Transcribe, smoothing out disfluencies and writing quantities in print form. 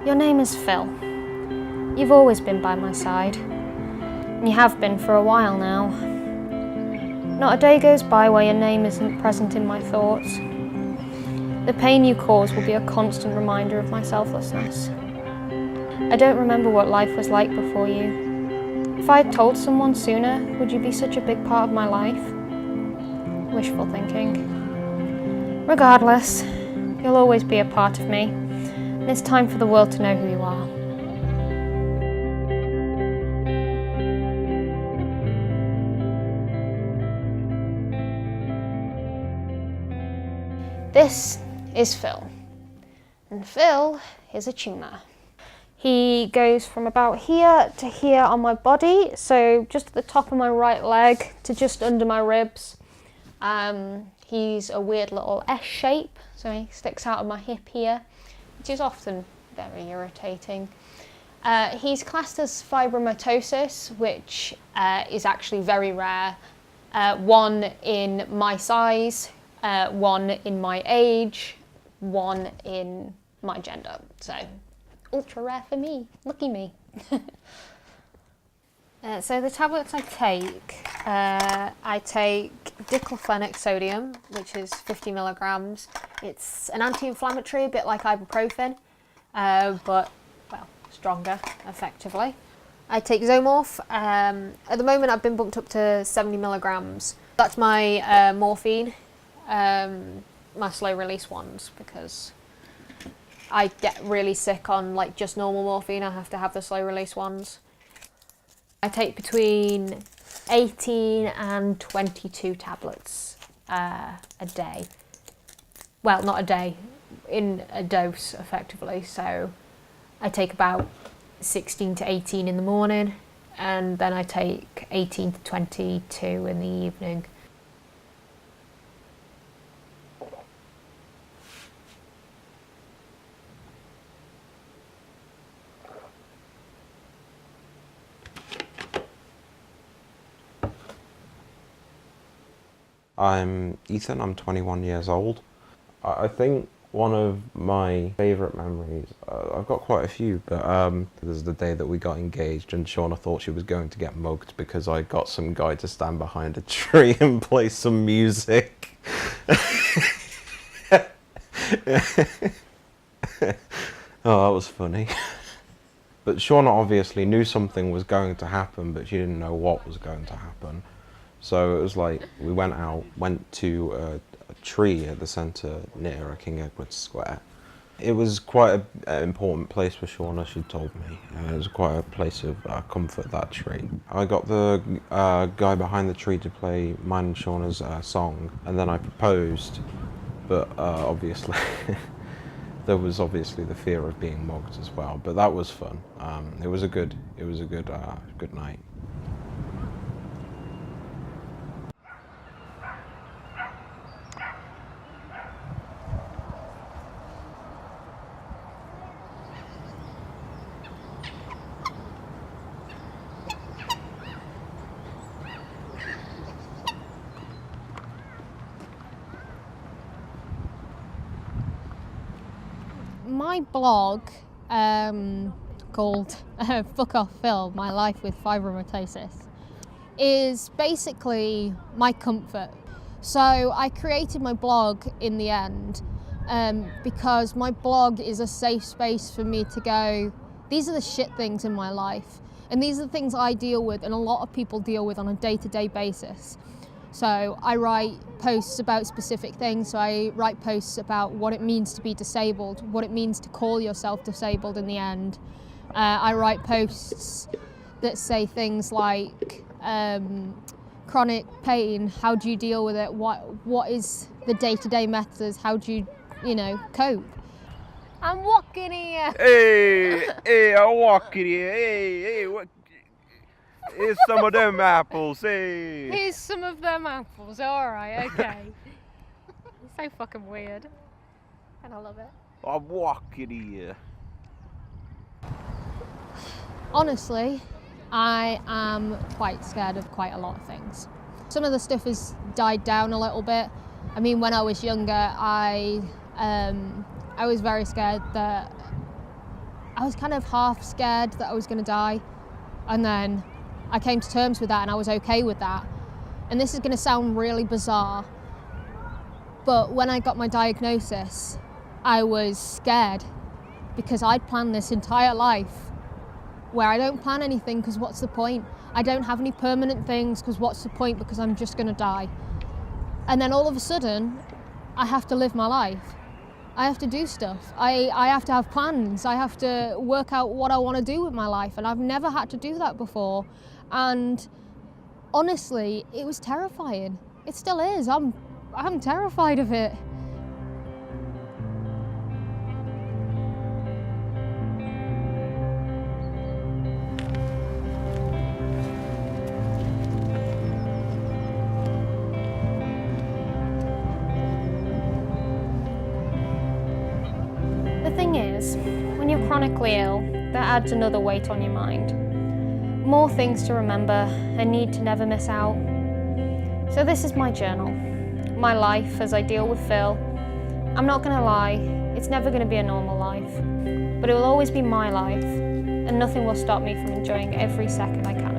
Your name is Phil. You've always been by my side. And you have been for a while now. Not a day goes by where your name isn't present in my thoughts. The pain you cause will be a constant reminder of my selflessness. I don't remember what life was like before you. If I had told someone sooner, would you be such a big part of my life? Wishful thinking. Regardless, you'll always be a part of me. And it's time for the world to know who you are. This is Phil, and Phil is a tumour. He goes from about here to here on my body, so just at the top of my right leg to just under my ribs. He's a weird little S shape, so he sticks out of my hip here, which is often very irritating. He's classed as fibromatosis, which is actually very rare. One in my size, one in my age, one in my gender. So ultra rare for me. Lucky me. So the tablets I take diclofenac sodium, which is 50 milligrams. It's an anti-inflammatory, a bit like ibuprofen, but, well, stronger, effectively. I take Zomorph. At the moment I've been bumped up to 70 milligrams. That's my morphine, my slow release ones, because I get really sick on like just normal morphine. I have to have the slow release ones. I take between 18 and 22 tablets a day. Well, not a day, in a dose effectively. So I take about 16 to 18 in the morning, and then I take 18 to 22 in the evening. I'm Ethan, I'm 21 years old. I think one of my favourite memories, I've got quite a few, but this is the day that we got engaged and Shauna thought she was going to get mugged because I got some guy to stand behind a tree and play some music. Oh, that was funny. But Shauna obviously knew something was going to happen, but she didn't know what was going to happen. So it was like, we went out, went to a tree at the centre near King Edward Square. It was quite an important place for Shauna, she told me. It was quite a place of comfort, that tree. I got the guy behind the tree to play mine and Shauna's song, and then I proposed, but obviously there was obviously the fear of being mugged as well, but that was fun. It was a good night. My blog, called Fuck Off Phil, My Life with Fibromatosis, is basically my comfort. So I created my blog in the end because my blog is a safe space for me to go, these are the shit things in my life, and these are the things I deal with and a lot of people deal with on a day-to-day basis. So I write posts about specific things. So I write posts about what it means to be disabled, what it means to call yourself disabled in the end. I write posts that say things like chronic pain, how do you deal with it? What is the day-to-day methods? How do you cope? I'm walking here. Hey, I'm walking here. Hey, what? Here's some of them apples, hey. Here's some of them apples, alright, okay. It's so fucking weird. And I love it. I'm walking here. Honestly, I am quite scared of quite a lot of things. Some of the stuff has died down a little bit. I mean, when I was younger, I was very scared that I was kind of half scared that I was going to die, and then I came to terms with that and I was okay with that. And this is going to sound really bizarre, but when I got my diagnosis, I was scared because I'd planned this entire life where I don't plan anything because what's the point? I don't have any permanent things because what's the point, because I'm just going to die. And then all of a sudden, I have to live my life. I have to do stuff. I have to have plans. I have to work out what I want to do with my life, and I've never had to do that before. And honestly, it was terrifying. It still is. I'm terrified of it. The thing is, when you're chronically ill, that adds another weight on your mind. More things to remember, a need to never miss out. So this is my journal, my life as I deal with Phil. I'm not gonna lie, it's never gonna be a normal life, but it will always be my life, and nothing will stop me from enjoying every second I can.